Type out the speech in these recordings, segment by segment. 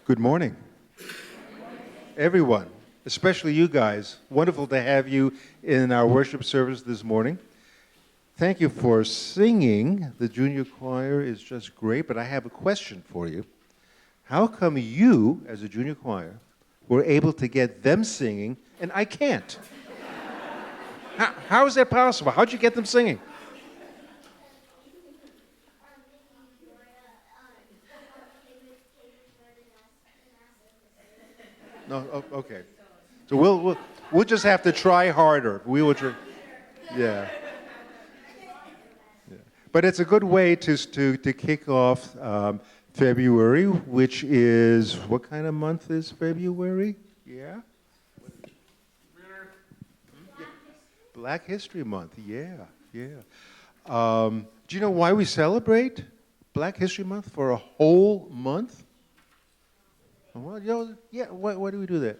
Good morning. Everyone, especially you guys. Wonderful to have you in our worship service this morning. Thank you for singing. The junior choir is just great, but I have a question for you. How come you, as a junior choir, were able to get them singing and I can't? How is that possible? How'd you get them singing? No, okay. So we'll just have to try harder. We will try. Yeah. But it's a good way to kick off February, which is, what kind of month is February? Yeah? Black History Month, yeah. Do you know why we celebrate Black History Month for a whole month? Well, why do we do that?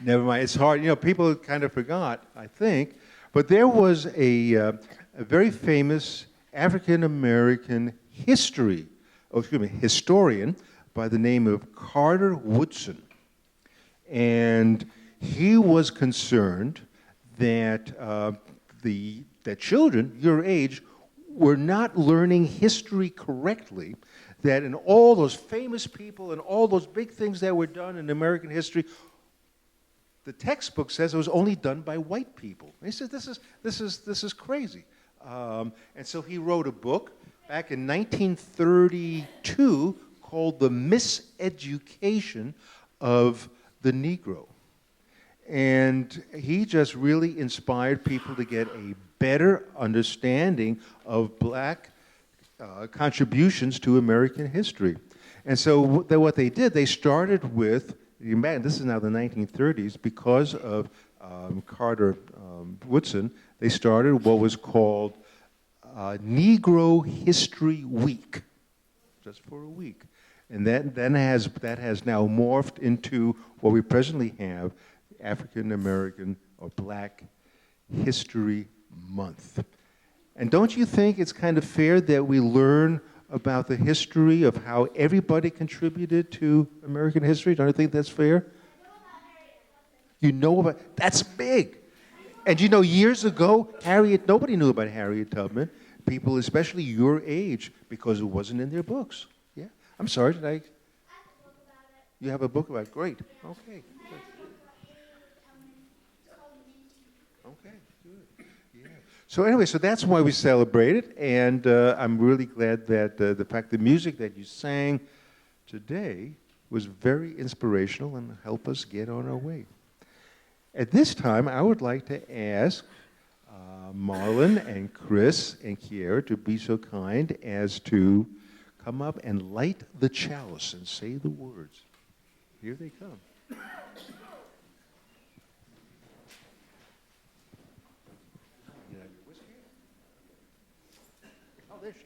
Never mind, it's hard. People kind of forgot, I think. But there was a very famous African-American historian by the name of Carter Woodson. And he was concerned that that children your age were not learning history correctly, that in all those famous people and all those big things that were done in American history, the textbook says it was only done by white people. And he said, this is crazy. And so he wrote a book back in 1932 called The Miseducation of the Negro. And he just really inspired people to get a better understanding of black contributions to American history. And so what they did, they started with, this is now the 1930s, because of Carter Woodson, they started what was called Negro History Week, just for a week. And that has now morphed into what we presently have, African American or Black History Month. And don't you think it's kind of fair that we learn about the history of how everybody contributed to American history? Don't you think that's fair? You know about, that's big. And years ago, nobody knew about Harriet Tubman. People, especially your age, because it wasn't in their books. Yeah. I'm sorry, did I? You have a book about it? Great. Okay. Okay, good. Yeah. So anyway, so that's why we celebrate it, and I'm really glad that the fact the music that you sang today was very inspirational and helped us get on our way. At this time, I would like to ask Marlon and Chris and Kiera to be so kind as to come up and light the chalice and say the words. Here they come. Oh, there she is.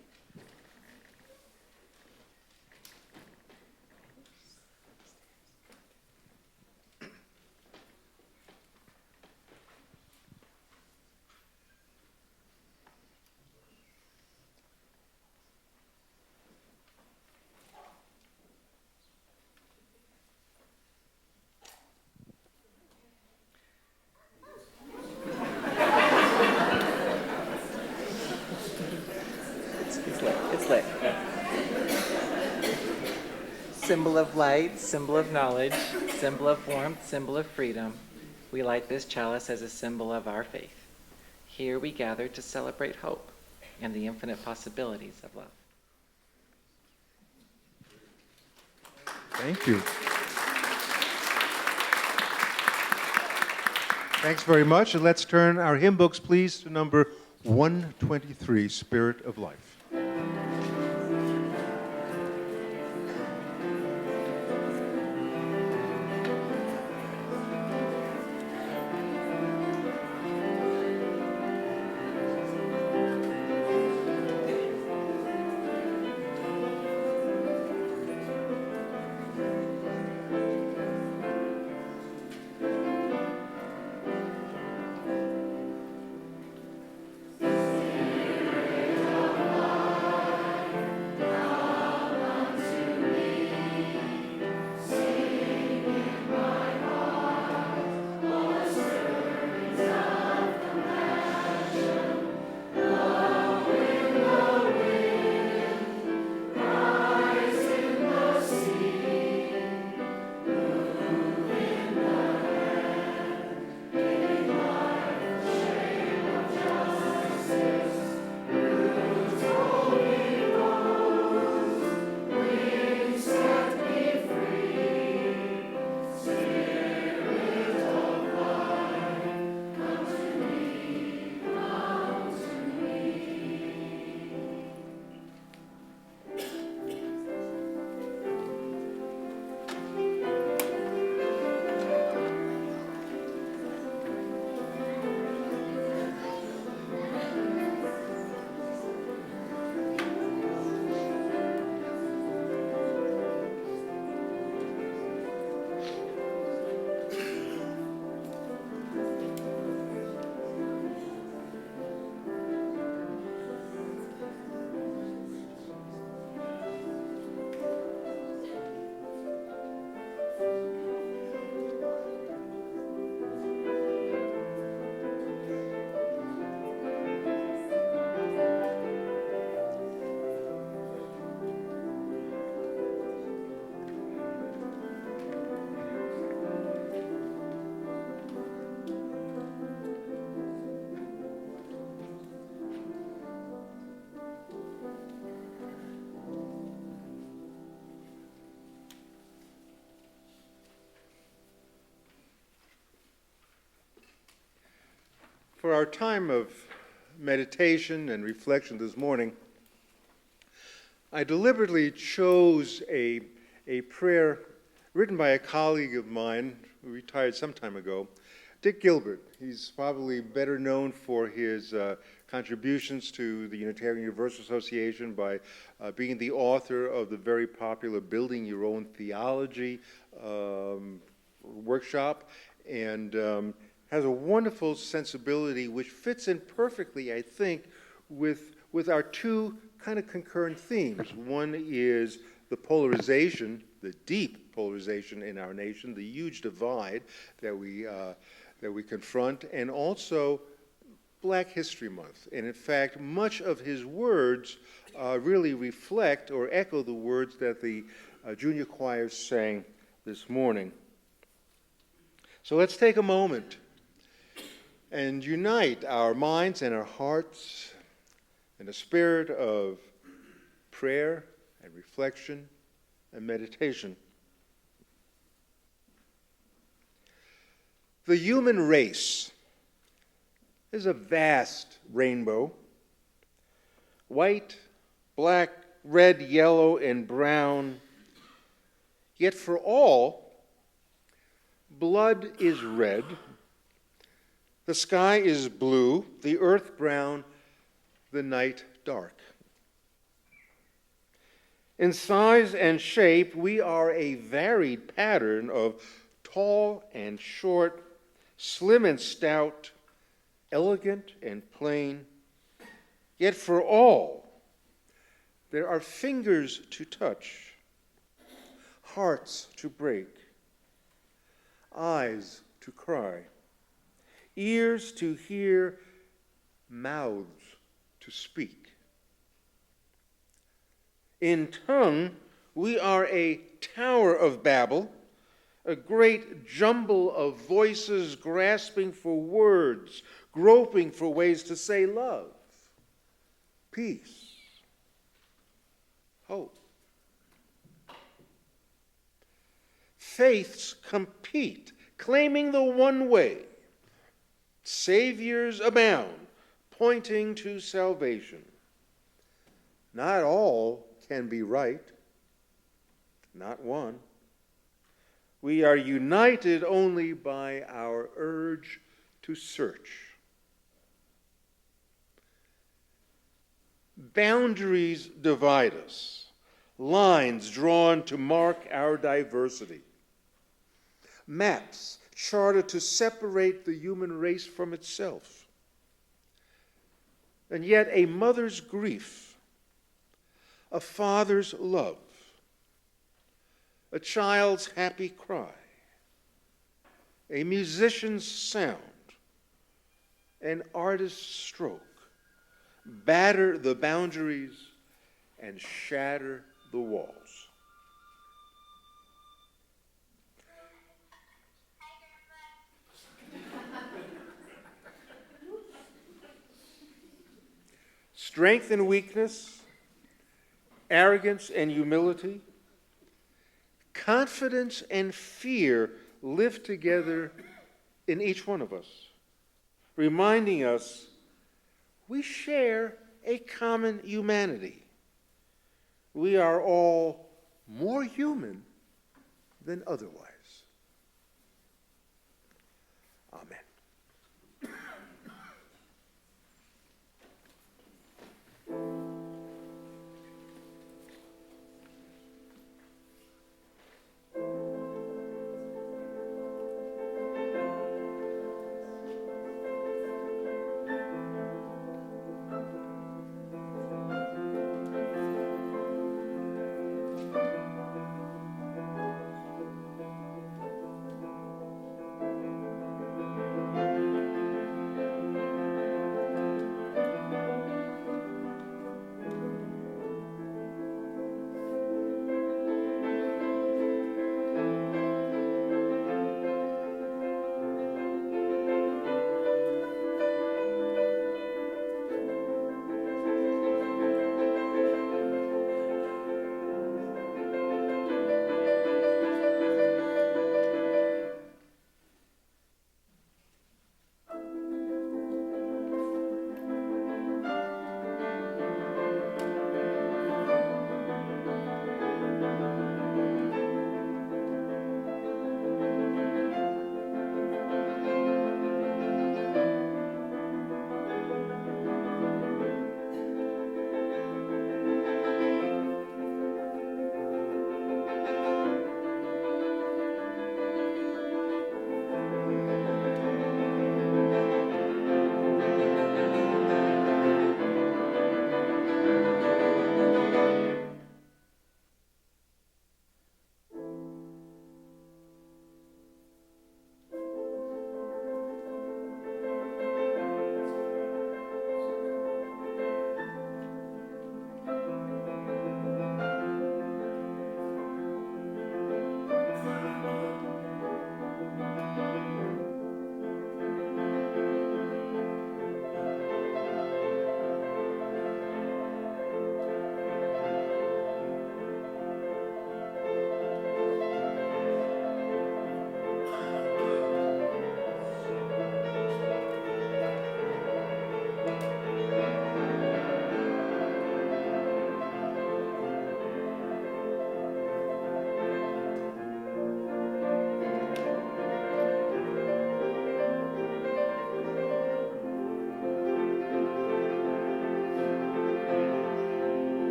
Symbol of light, symbol of knowledge, symbol of warmth, symbol of freedom. We light this chalice as a symbol of our faith. Here we gather to celebrate hope and the infinite possibilities of love. Thank you. Thanks very much. And let's turn our hymn books, please, to number 123, Spirit of Life. Spirit For our time of meditation and reflection this morning, I deliberately chose a prayer written by a colleague of mine who retired some time ago, Dick Gilbert. He's probably better known for his contributions to the Unitarian Universalist Association by being the author of the very popular Building Your Own Theology workshop, and has a wonderful sensibility which fits in perfectly, I think, with our two kind of concurrent themes. One is the polarization, the deep polarization in our nation, the huge divide that we confront, and also Black History Month. And in fact, much of his words really reflect or echo the words that the junior choir sang this morning. So let's take a moment and unite our minds and our hearts in a spirit of prayer and reflection and meditation. The human race is a vast rainbow. White, black, red, yellow, and brown. Yet for all, blood is red, the sky is blue, the earth brown, the night dark. In size and shape, we are a varied pattern of tall and short, slim and stout, elegant and plain. Yet for all, there are fingers to touch, hearts to break, eyes to cry, ears to hear, mouths to speak. In tongue, we are a Tower of Babel, a great jumble of voices grasping for words, groping for ways to say love, peace, hope. Faiths compete, claiming the one way. Saviors abound, pointing to salvation. Not all can be right, not one. We are united only by our urge to search. Boundaries divide us, lines drawn to mark our diversity. Maps charted to separate the human race from itself. And yet a mother's grief, a father's love, a child's happy cry, a musician's sound, an artist's stroke batter the boundaries and shatter the walls. Strength and weakness, arrogance and humility, confidence and fear live together in each one of us, reminding us we share a common humanity. We are all more human than otherwise. Amen.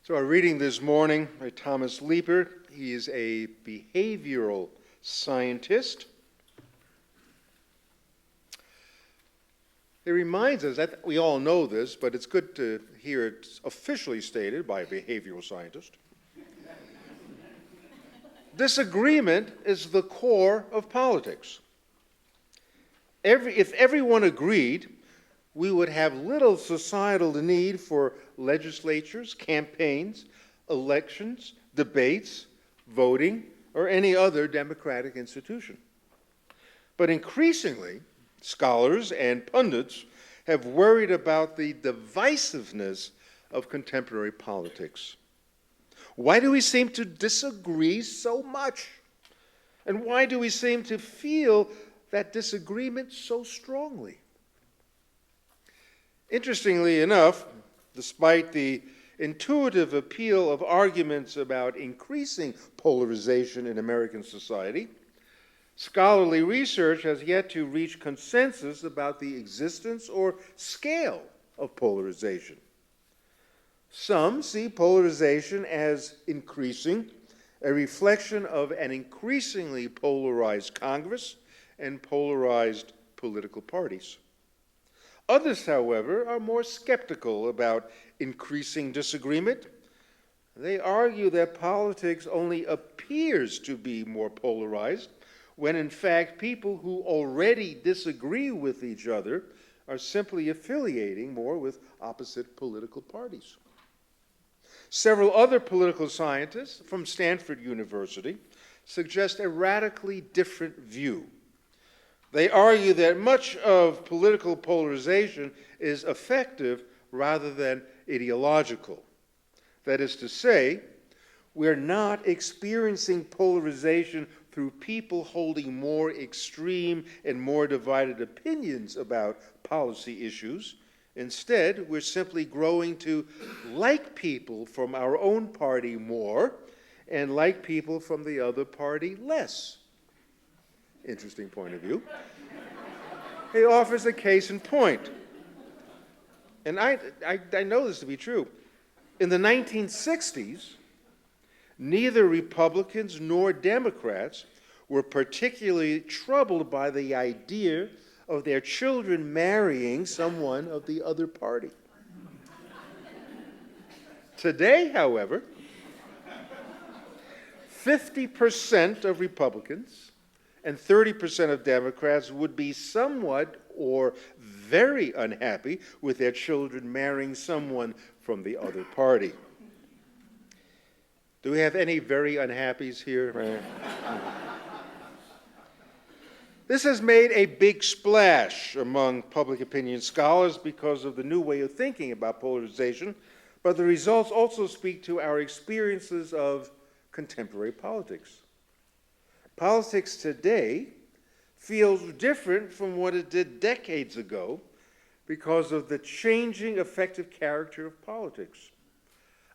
So our reading this morning by Thomas Leeper. He is a behavioral scientist. It reminds us that we all know this, but it's good to hear it officially stated by a behavioral scientist. Disagreement is the core of politics. If everyone agreed, we would have little societal need for legislatures, campaigns, elections, debates, voting, or any other democratic institution. But increasingly, scholars and pundits have worried about the divisiveness of contemporary politics. Why do we seem to disagree so much? And why do we seem to feel that disagreement so strongly? Interestingly enough, despite the intuitive appeal of arguments about increasing polarization in American society, scholarly research has yet to reach consensus about the existence or scale of polarization. Some see polarization as increasing, a reflection of an increasingly polarized Congress and polarized political parties. Others, however, are more skeptical about increasing disagreement. They argue that politics only appears to be more polarized when, in fact, people who already disagree with each other are simply affiliating more with opposite political parties. Several other political scientists from Stanford University suggest a radically different view. They argue that much of political polarization is affective rather than ideological. That is to say, we're not experiencing polarization through people holding more extreme and more divided opinions about policy issues. Instead, we're simply growing to like people from our own party more and like people from the other party less. Interesting point of view. He offers a case in point. And I know this to be true. In the 1960s, neither Republicans nor Democrats were particularly troubled by the idea of their children marrying someone of the other party. Today, however, 50% of Republicans and 30% of Democrats would be somewhat or very unhappy with their children marrying someone from the other party. Do we have any very unhappies here? This has made a big splash among public opinion scholars because of the new way of thinking about polarization, but the results also speak to our experiences of contemporary politics. Politics today feels different from what it did decades ago because of the changing affective character of politics.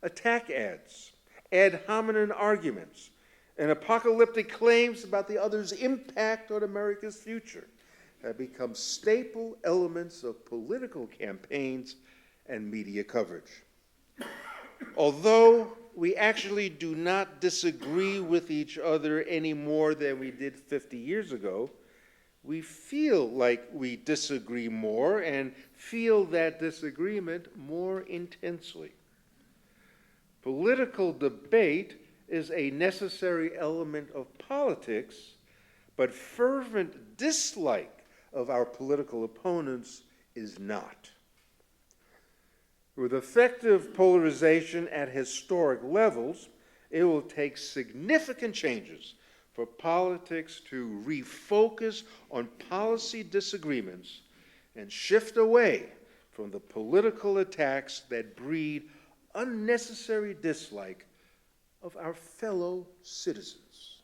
Attack ads, ad hominem arguments, and apocalyptic claims about the other's impact on America's future have become staple elements of political campaigns and media coverage. Although we actually do not disagree with each other any more than we did 50 years ago, we feel like we disagree more and feel that disagreement more intensely. Political debate is a necessary element of politics, but fervent dislike of our political opponents is not. With effective polarization at historic levels, it will take significant changes for politics to refocus on policy disagreements and shift away from the political attacks that breed unnecessary dislike of our fellow citizens.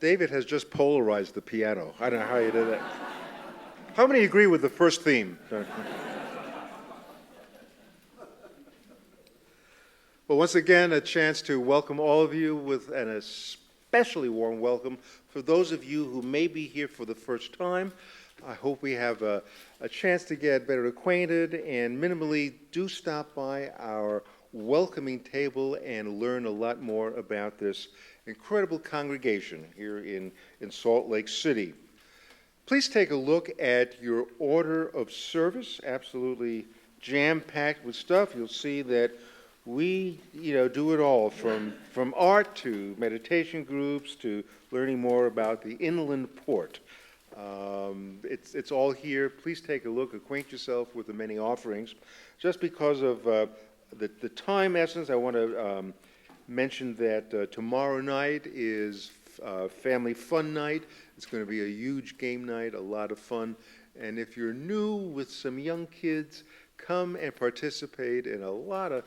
David has just polarized the piano. I don't know how you did that. How many agree with the first theme? Well, once again, a chance to welcome all of you with an especially warm welcome for those of you who may be here for the first time. I hope we have a chance to get better acquainted, and minimally do stop by our welcoming table and learn a lot more about this incredible congregation here in Salt Lake City. Please take a look at your order of service, absolutely jam-packed with stuff. You'll see that we, do it all, from art to meditation groups to learning more about the inland port. It's all here. Please take a look, acquaint yourself with the many offerings. Just because of the time essence, I want to mention that tomorrow night is family fun night. It's going to be a huge game night, a lot of fun. And if you're new with some young kids, come and participate in a lot of,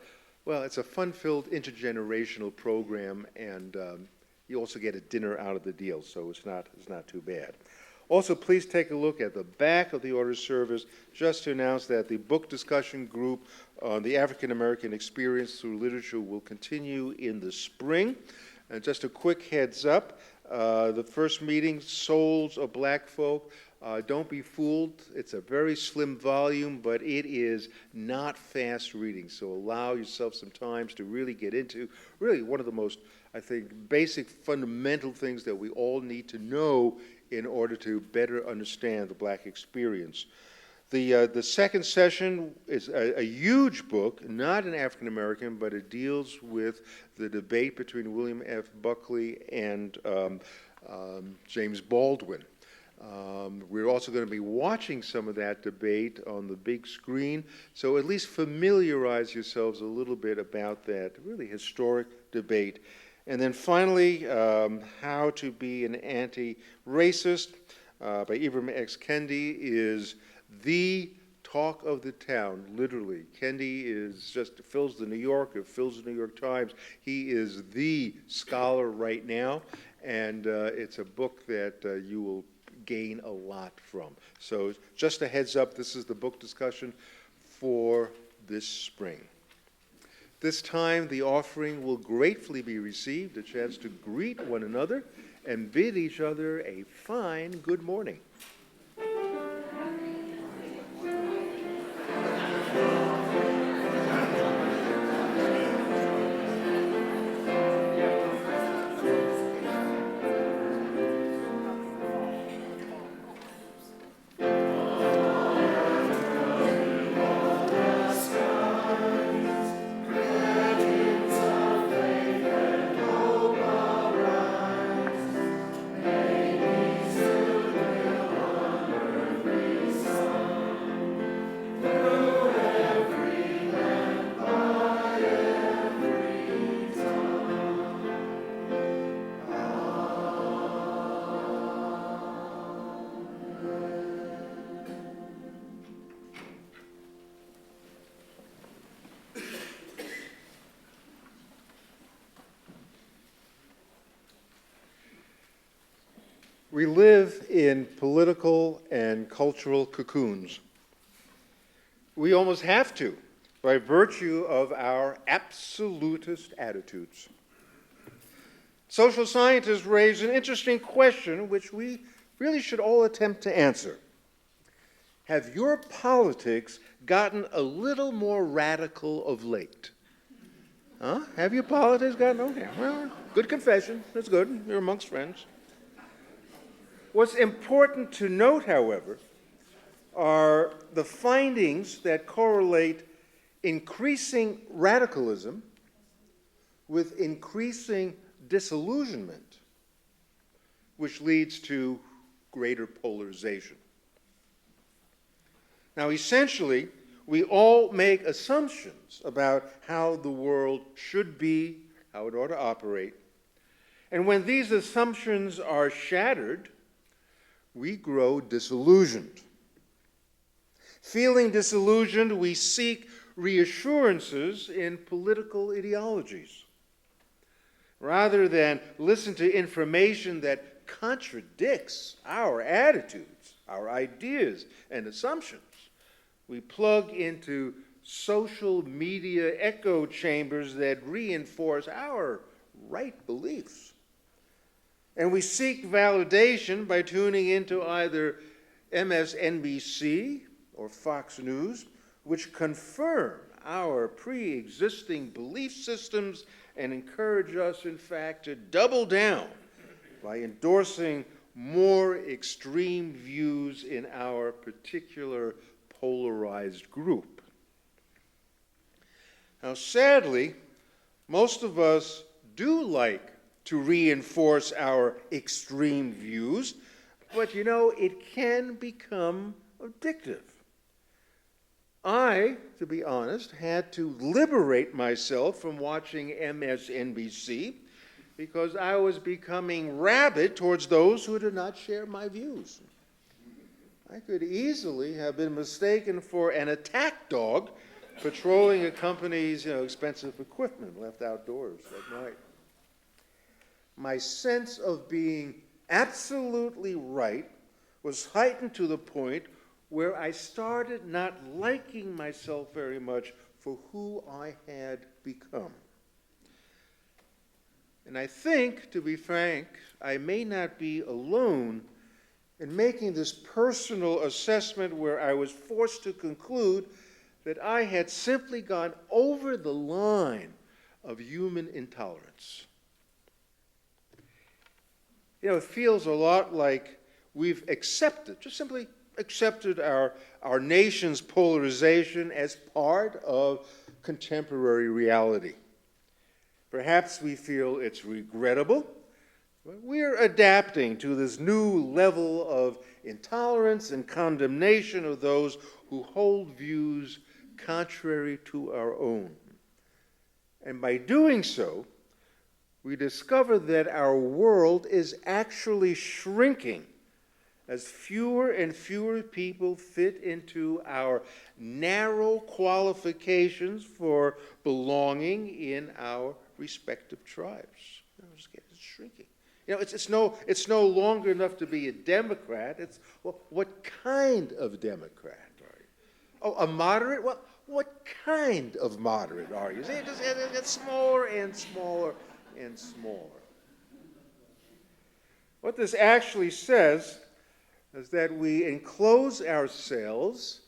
it's a fun-filled intergenerational program, and you also get a dinner out of the deal, so it's not too bad. Also, please take a look at the back of the order of service, just to announce that the book discussion group on the African American experience through literature will continue in the spring. And just a quick heads up, the first meeting, Souls of Black Folk, don't be fooled. It's a very slim volume, but it is not fast reading. So allow yourself some time to really get into really one of the most, I think, basic fundamental things that we all need to know in order to better understand the Black experience. The second session is a huge book, not an African American, but it deals with the debate between William F. Buckley and James Baldwin. We're also going to be watching some of that debate on the big screen, so at least familiarize yourselves a little bit about that really historic debate. And then finally, How to Be an Anti-Racist by Ibram X. Kendi is the talk of the town, literally. Kendi fills the New Yorker, fills the New York Times. He is the scholar right now, and it's a book that you will gain a lot from. So just a heads up, this is the book discussion for this spring. This time, the offering will gratefully be received, a chance to greet one another and bid each other a fine good morning. We live in political and cultural cocoons. We almost have to, by virtue of our absolutist attitudes. Social scientists raise an interesting question, which we really should all attempt to answer. Have your politics gotten a little more radical of late? Huh? Have your politics gotten, okay, well, good confession, that's good, you're amongst friends. What's important to note, however, are the findings that correlate increasing radicalism with increasing disillusionment, which leads to greater polarization. Now, essentially, we all make assumptions about how the world should be, how it ought to operate, and when these assumptions are shattered, we grow disillusioned. Feeling disillusioned, we seek reassurances in political ideologies. Rather than listen to information that contradicts our attitudes, our ideas, and assumptions, we plug into social media echo chambers that reinforce our right beliefs. And we seek validation by tuning into either MSNBC or Fox News, which confirm our pre-existing belief systems and encourage us, in fact, to double down by endorsing more extreme views in our particular polarized group. Now, sadly, most of us do like to reinforce our extreme views, but it can become addictive. I, to be honest, had to liberate myself from watching MSNBC because I was becoming rabid towards those who did not share my views. I could easily have been mistaken for an attack dog patrolling a company's expensive equipment left outdoors at night. My sense of being absolutely right was heightened to the point where I started not liking myself very much for who I had become. And I think, to be frank, I may not be alone in making this personal assessment where I was forced to conclude that I had simply gone over the line of human intolerance. It feels a lot like we've just simply accepted our nation's polarization as part of contemporary reality. Perhaps we feel it's regrettable, but we're adapting to this new level of intolerance and condemnation of those who hold views contrary to our own. And by doing so, we discover that our world is actually shrinking as fewer and fewer people fit into our narrow qualifications for belonging in our respective tribes. It's shrinking. It's no longer enough to be a Democrat. It's, well, what kind of Democrat are you? Oh, a moderate? Well, what kind of moderate are you? See, it gets smaller and smaller and smaller. What this actually says is that we enclose ourselves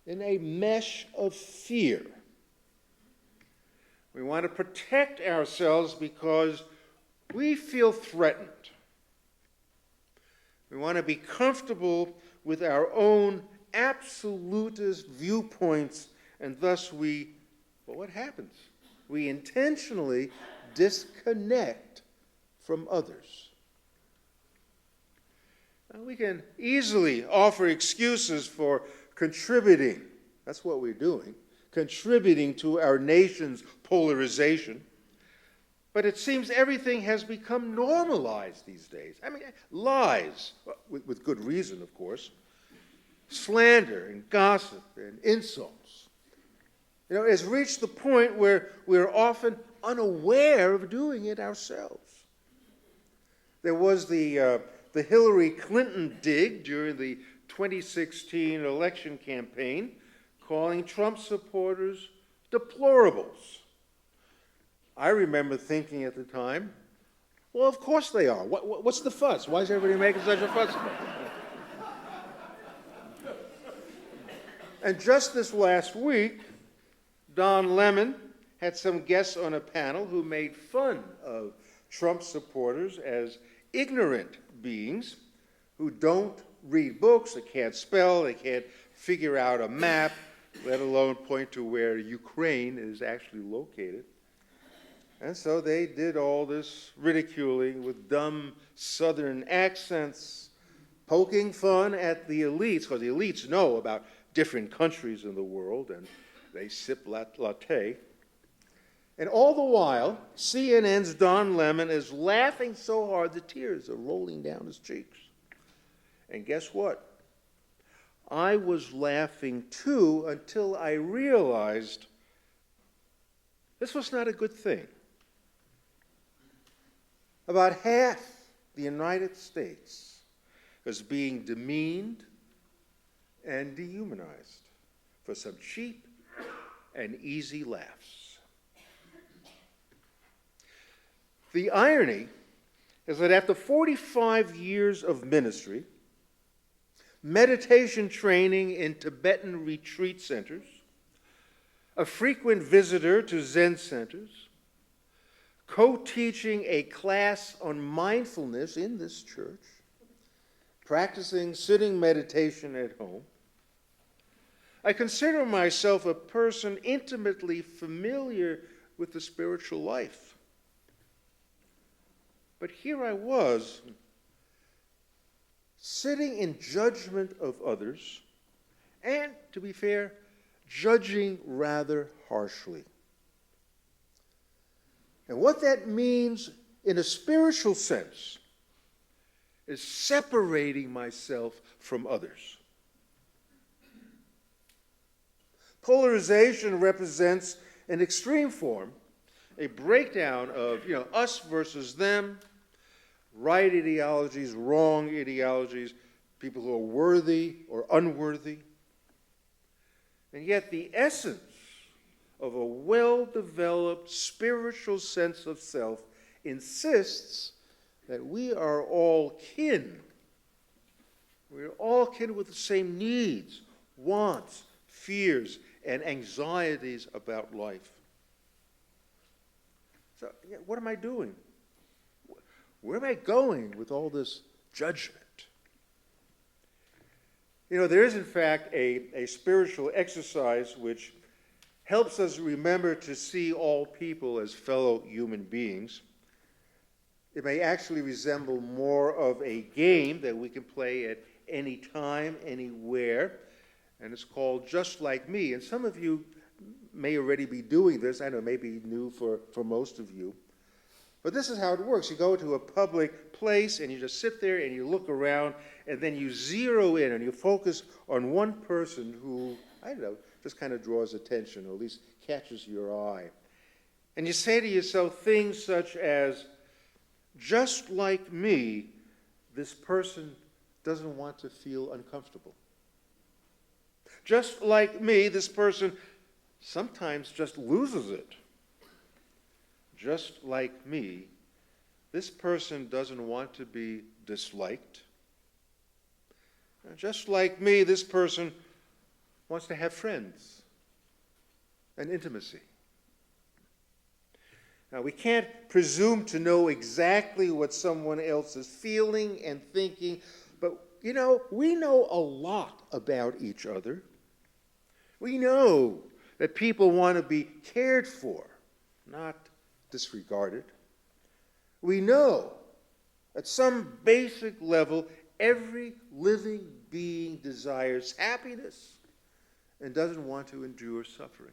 in a mesh of fear. We want to protect ourselves because we feel threatened. We want to be comfortable with our own absolutist viewpoints, and thus what happens? We intentionally disconnect from others. Now, we can easily offer excuses for contributing. That's what we're doing, contributing to our nation's polarization. But it seems everything has become normalized these days. I mean, lies, with good reason, of course, slander and gossip and insults. It's reached the point where we're often unaware of doing it ourselves. There was the Hillary Clinton dig during the 2016 election campaign, calling Trump supporters deplorables. I remember thinking at the time, well, of course they are. What's the fuss? Why is everybody making such a fuss about it? And just this last week, Don Lemon had some guests on a panel who made fun of Trump supporters as ignorant beings who don't read books, they can't spell, they can't figure out a map, let alone point to where Ukraine is actually located. And so they did all this ridiculing with dumb Southern accents, poking fun at the elites, because the elites know about different countries in the world, and they sip latte. And all the while, CNN's Don Lemon is laughing so hard the tears are rolling down his cheeks. And guess what? I was laughing too until I realized this was not a good thing. About half the United States as being demeaned and dehumanized for some cheap and easy laughs. The irony is that after 45 years of ministry, meditation training in Tibetan retreat centers, a frequent visitor to Zen centers, co-teaching a class on mindfulness in this church, practicing sitting meditation at home, I consider myself a person intimately familiar with the spiritual life. But here I was, sitting in judgment of others, and, to be fair, judging rather harshly. And what that means in a spiritual sense is separating myself from others. Polarization represents an extreme form, a breakdown of us versus them, right ideologies, wrong ideologies, people who are worthy or unworthy. And yet the essence of a well-developed spiritual sense of self insists that we are all kin. We're all kin with the same needs, wants, fears, and anxieties about life. So, what am I doing? Where am I going with all this judgment? There is, in fact, a spiritual exercise which helps us remember to see all people as fellow human beings. It may actually resemble more of a game that we can play at any time, anywhere, and it's called Just Like Me. And some of you may already be doing this. I know it may be new for most of you. But this is how it works. You go to a public place and you just sit there and you look around and then you zero in and you focus on one person who, just kind of draws attention or at least catches your eye. And you say to yourself things such as, just like me, this person doesn't want to feel uncomfortable. Just like me, this person sometimes just loses it. Just like me, this person doesn't want to be disliked. Just like me, this person wants to have friends and intimacy. Now, we can't presume to know exactly what someone else is feeling and thinking, but, we know a lot about each other. We know that people want to be cared for, not disregarded. We know at some basic level every living being desires happiness and doesn't want to endure suffering.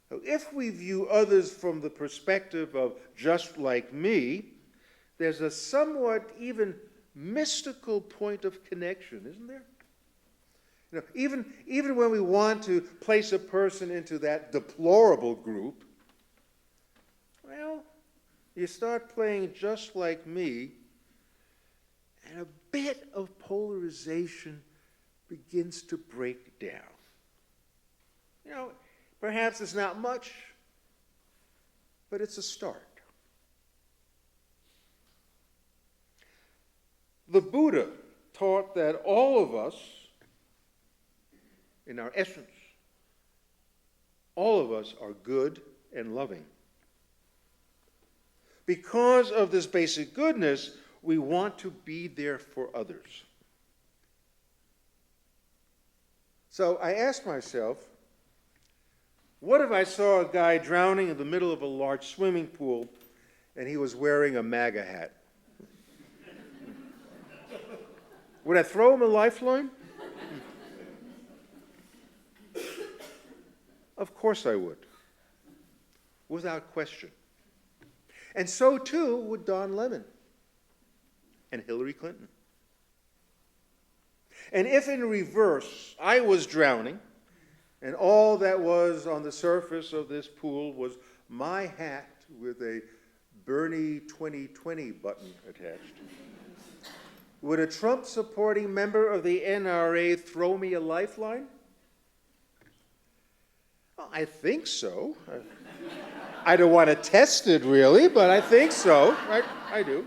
So if we view others from the perspective of just like me, there's a somewhat even mystical point of connection, isn't there? Even when we want to place a person into that deplorable group, well, you start playing just like me, and a bit of polarization begins to break down. Perhaps it's not much, but it's a start. The Buddha taught that all of us, in our essence, all of us are good and loving. Because of this basic goodness, we want to be there for others. So I asked myself, what if I saw a guy drowning in the middle of a large swimming pool and he was wearing a MAGA hat? Would I throw him a lifeline? Of course I would, without question. And so too would Don Lemon and Hillary Clinton. And if in reverse I was drowning, and all that was on the surface of this pool was my hat with a Bernie 2020 button attached. Would a Trump-supporting member of the NRA throw me a lifeline? Well, I think so. I don't want to test it, really, but I think so. I do.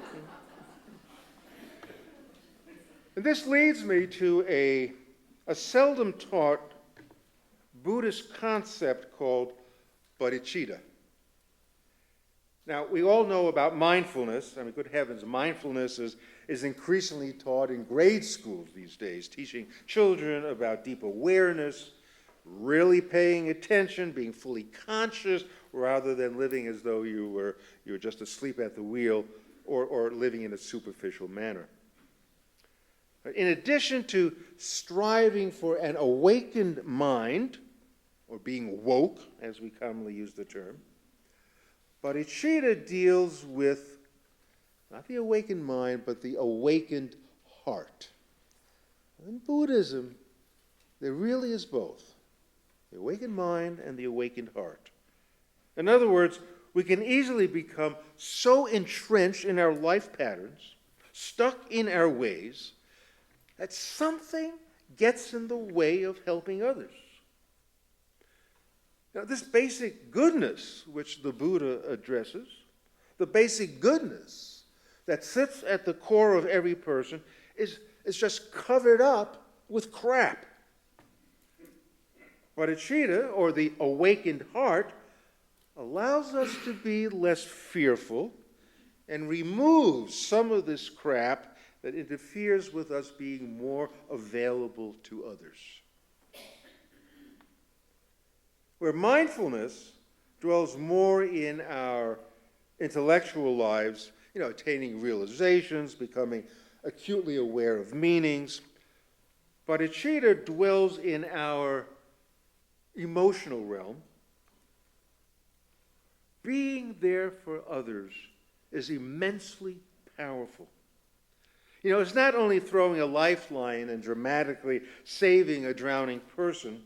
And this leads me to a seldom taught Buddhist concept called bodhicitta. Now, we all know about mindfulness. I mean, good heavens, mindfulness is increasingly taught in grade schools these days, teaching children about deep awareness, really paying attention, being fully conscious, rather than living as though you were just asleep at the wheel or living in a superficial manner. In addition to striving for an awakened mind, or being woke, as we commonly use the term, bodhicitta deals with not the awakened mind, but the awakened heart. In Buddhism, there really is both, the awakened mind and the awakened heart. In other words, we can easily become so entrenched in our life patterns, stuck in our ways, that something gets in the way of helping others. Now, this basic goodness which the Buddha addresses, the basic goodness that sits at the core of every person, is just covered up with crap. Bodhicitta, or the awakened heart, allows us to be less fearful and removes some of this crap that interferes with us being more available to others. Where mindfulness dwells more in our intellectual lives, attaining realizations, becoming acutely aware of meanings, bodhicitta dwells in our emotional realm. Being there for others is immensely powerful. It's not only throwing a lifeline and dramatically saving a drowning person,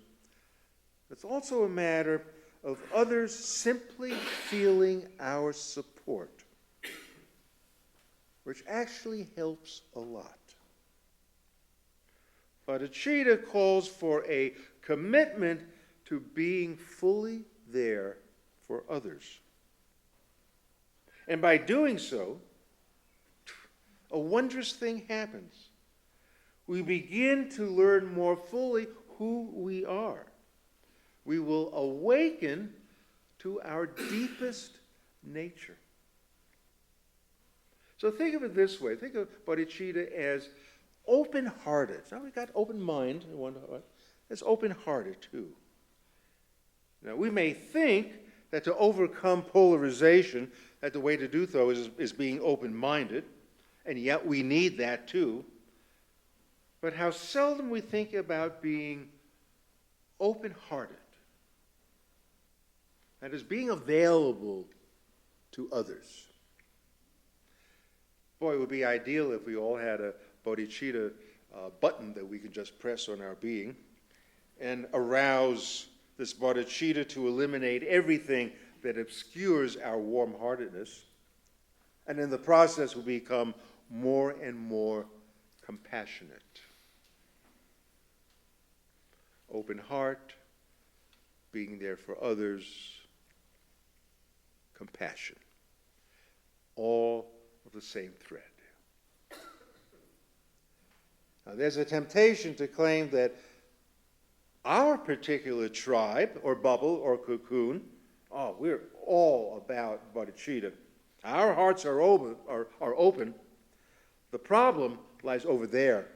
it's also a matter of others simply feeling our support, which actually helps a lot. Bodhicitta calls for a commitment to being fully there for others. And by doing so, a wondrous thing happens. We begin to learn more fully who we are. We will awaken to our deepest nature. So think of it this way. Think of bodhicitta as open-hearted. Now we've got open mind in one heart. It's open-hearted too. Now we may think that to overcome polarization, that the way to do so is being open-minded, and yet we need that too. But how seldom we think about being open-hearted. That is, being available to others. Boy, it would be ideal if we all had a bodhicitta button that we could just press on our being and arouse this bodhicitta to eliminate everything that obscures our warm-heartedness. And in the process, we become more and more compassionate. Open heart, being there for others, compassion. All of the same thread. Now, there's a temptation to claim that our particular tribe, or bubble, or cocoon, we're all about bodhicitta. Our hearts are open. The problem lies over there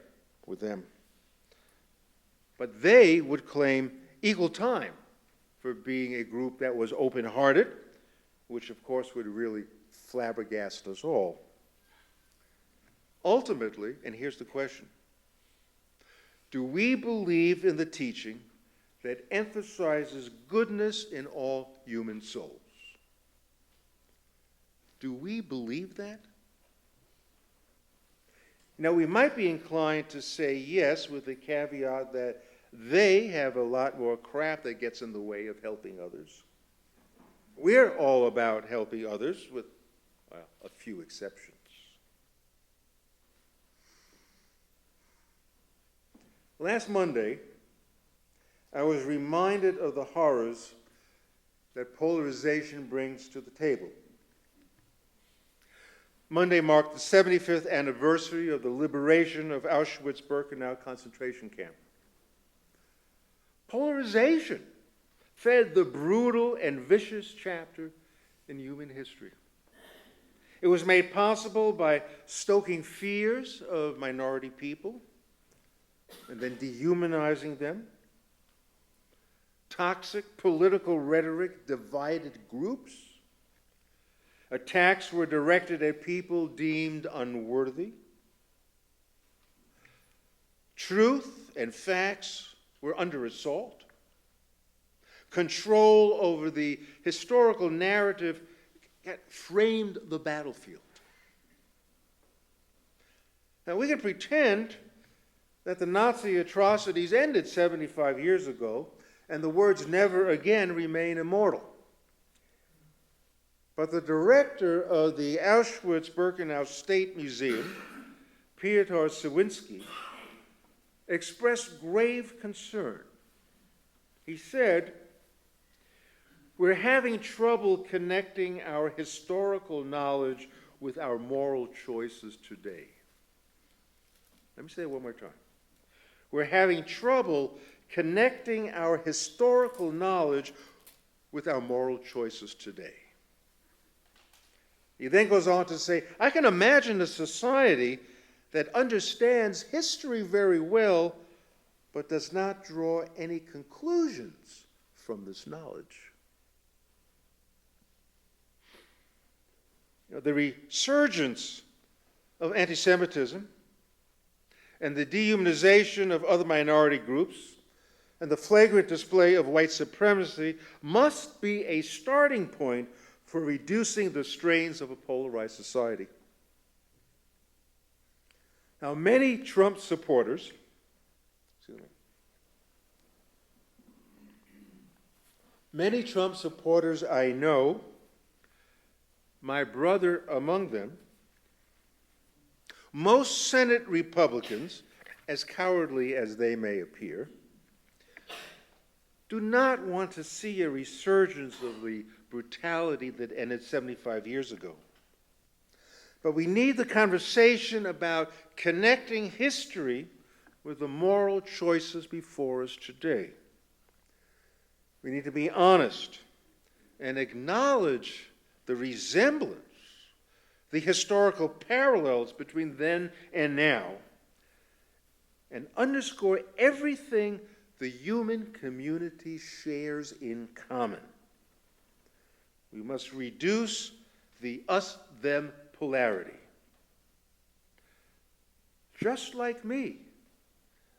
with them. But they would claim equal time for being a group that was open-hearted, which of course would really flabbergast us all. Ultimately, and here's the question, do we believe in the teaching that emphasizes goodness in all human souls? Do we believe that? Now, we might be inclined to say yes, with the caveat that they have a lot more crap that gets in the way of helping others. We're all about helping others with Well, a few exceptions. Last Monday, I was reminded of the horrors that polarization brings to the table. Monday marked the 75th anniversary of the liberation of Auschwitz-Birkenau concentration camp. Polarization fed the brutal and vicious chapter in human history. It was made possible by stoking fears of minority people and then dehumanizing them. Toxic political rhetoric divided groups. Attacks were directed at people deemed unworthy. Truth and facts were under assault. Control over the historical narrative framed the battlefield. Now, we can pretend that the Nazi atrocities ended 75 years ago and the words never again remain immortal. But the director of the Auschwitz-Birkenau State Museum, Piotr Sawinski, expressed grave concern. He said, "We're having trouble connecting our historical knowledge with our moral choices today." Let me say it one more time. We're having trouble connecting our historical knowledge with our moral choices today. He then goes on to say, I can imagine a society that understands history very well, but does not draw any conclusions from this knowledge. The resurgence of anti-Semitism and the dehumanization of other minority groups and the flagrant display of white supremacy must be a starting point for reducing the strains of a polarized society. Now, many Trump supporters, I know, my brother among them, most Senate Republicans, as cowardly as they may appear, do not want to see a resurgence of the brutality that ended 75 years ago. But we need the conversation about connecting history with the moral choices before us today. We need to be honest and acknowledge the resemblance, the historical parallels between then and now, and underscore everything the human community shares in common. We must reduce the us-them polarity. Just like me,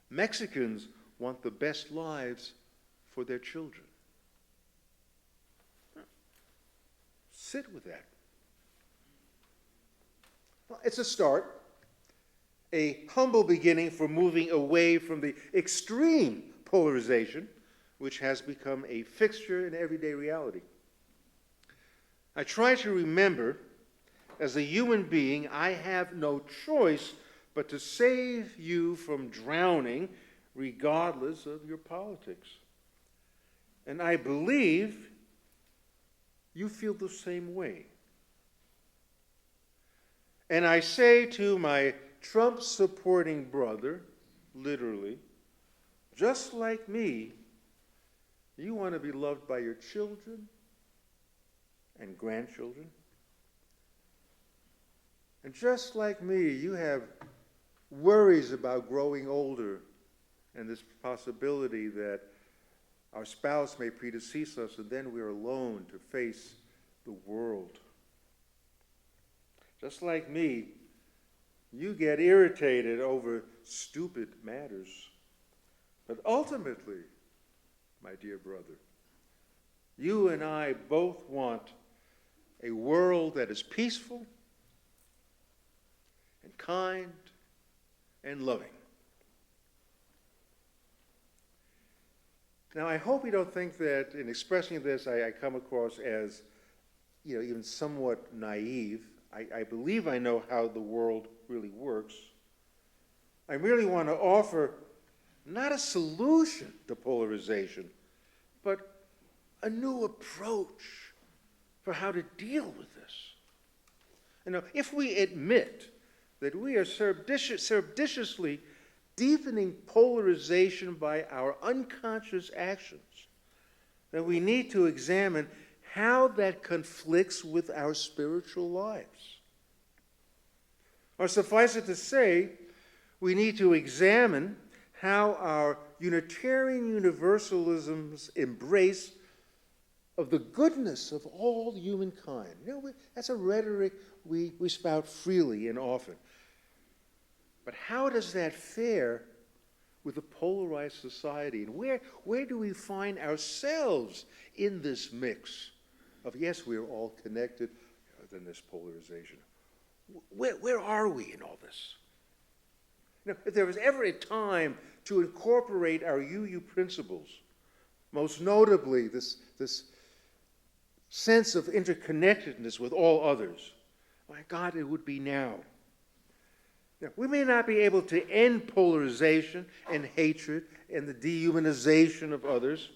Mexicans want the best lives for their children. Sit with that. Well, it's a start, a humble beginning for moving away from the extreme polarization which has become a fixture in everyday reality. I try to remember, as a human being, I have no choice but to save you from drowning regardless of your politics. And I believe you feel the same way. And I say to my Trump-supporting brother, literally, just like me, you want to be loved by your children and grandchildren. And just like me, you have worries about growing older and this possibility that our spouse may predecease us and then we're alone to face the world. Just like me, you get irritated over stupid matters. But ultimately, my dear brother, you and I both want a world that is peaceful and kind and loving. Now, I hope you don't think that in expressing this, I come across as, even somewhat naive. I believe I know how the world really works. I merely want to offer not a solution to polarization, but a new approach for how to deal with this. If we admit that we are surreptitiously deepening polarization by our unconscious actions, then we need to examine how that conflicts with our spiritual lives. Or suffice it to say, we need to examine how our Unitarian Universalism's embrace of the goodness of all humankind. That's a rhetoric we spout freely and often. But how does that fare with a polarized society? And where do we find ourselves in this mix of, yes, we are all connected, then this polarization? Where are we in all this? If there was ever a time to incorporate our UU principles, most notably this sense of interconnectedness with all others, my God, it would be now. We may not be able to end polarization and hatred and the dehumanization of others,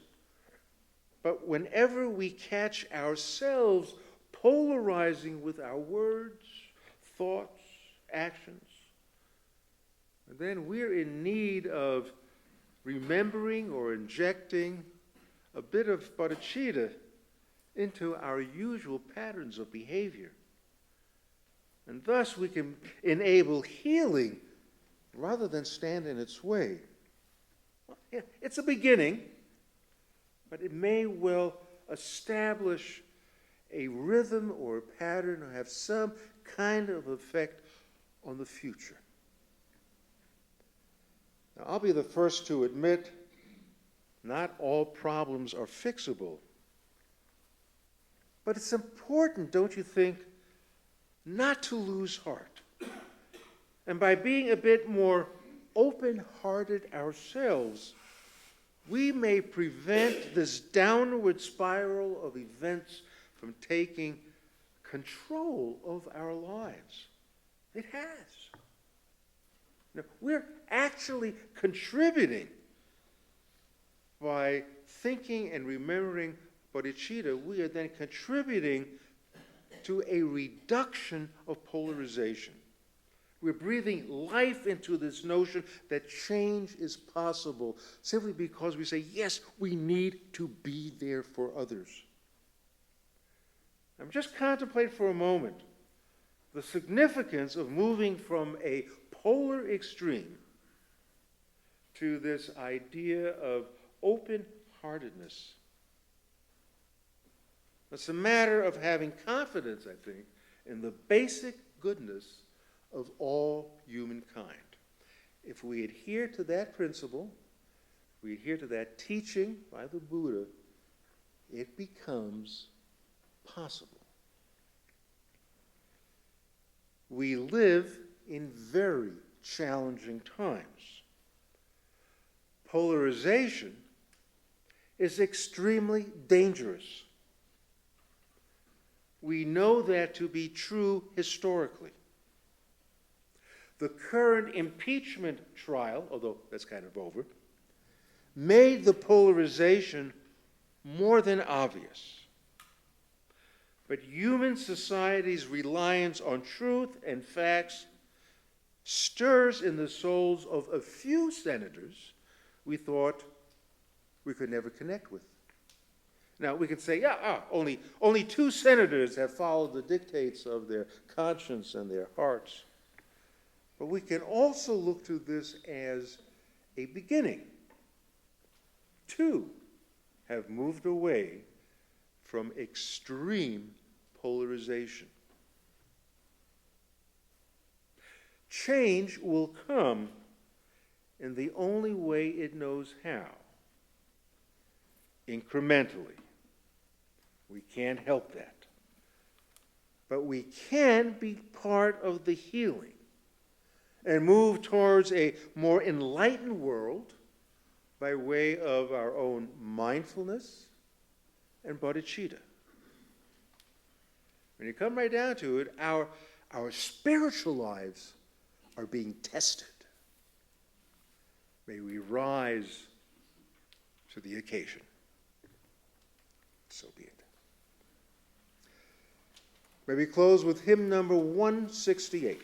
but whenever we catch ourselves polarizing with our words, thoughts, actions, then we're in need of remembering or injecting a bit of bodhicitta into our usual patterns of behavior. And thus we can enable healing rather than stand in its way. It's a beginning, but it may well establish a rhythm or a pattern or have some kind of effect on the future. Now, I'll be the first to admit not all problems are fixable. But it's important, don't you think, not to lose heart. And by being a bit more open-hearted ourselves, we may prevent this downward spiral of events from taking control of our lives. It has. Now, we're actually contributing by thinking and remembering bodhicitta. We are then contributing to a reduction of polarization. We're breathing life into this notion that change is possible simply because we say, yes, we need to be there for others. Now, just contemplate for a moment the significance of moving from a polar extreme to this idea of open-heartedness. It's a matter of having confidence, I think, in the basic goodness of all humankind. If we adhere to that principle, if we adhere to that teaching by the Buddha, it becomes possible. We live in very challenging times. Polarization is extremely dangerous. We know that to be true historically. The current impeachment trial, although that's kind of over, made the polarization more than obvious. But human society's reliance on truth and facts stirs in the souls of a few senators we thought we could never connect with. Now, we could say, only 2 senators have followed the dictates of their conscience and their hearts. But we can also look to this as a beginning. 2 have moved away from extreme polarization. Change will come in the only way it knows how, incrementally. We can't help that. But we can be part of the healing and move towards a more enlightened world by way of our own mindfulness and bodhicitta. When you come right down to it, our spiritual lives are being tested. May we rise to the occasion. So be it. May we close with hymn number 168.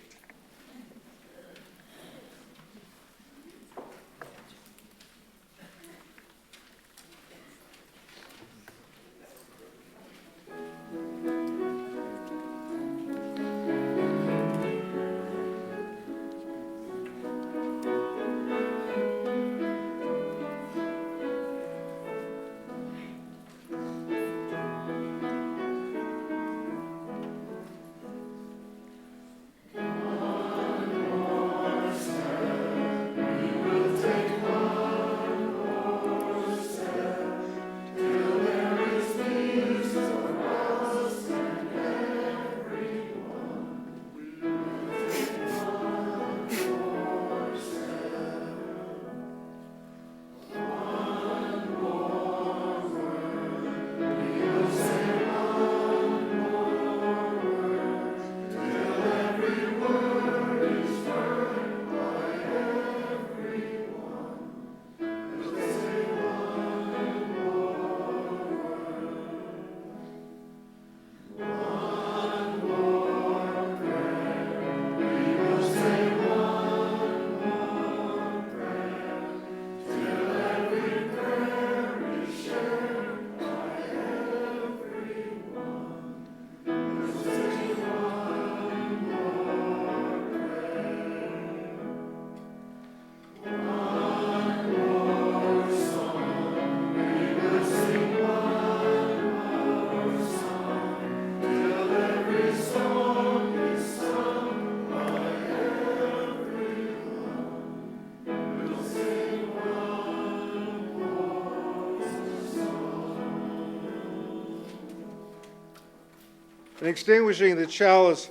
In extinguishing the chalice,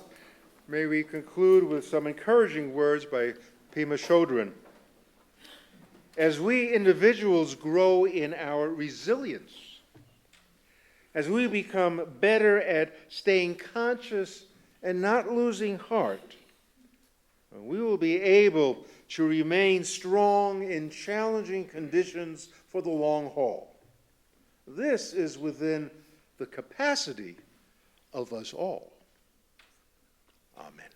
may we conclude with some encouraging words by Pema Chodron. As we individuals grow in our resilience, as we become better at staying conscious and not losing heart, we will be able to remain strong in challenging conditions for the long haul. This is within the capacity of us all. Amen.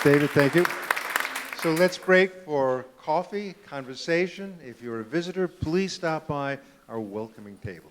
David, thank you. So let's break for coffee, conversation. If you're a visitor, please stop by our welcoming table.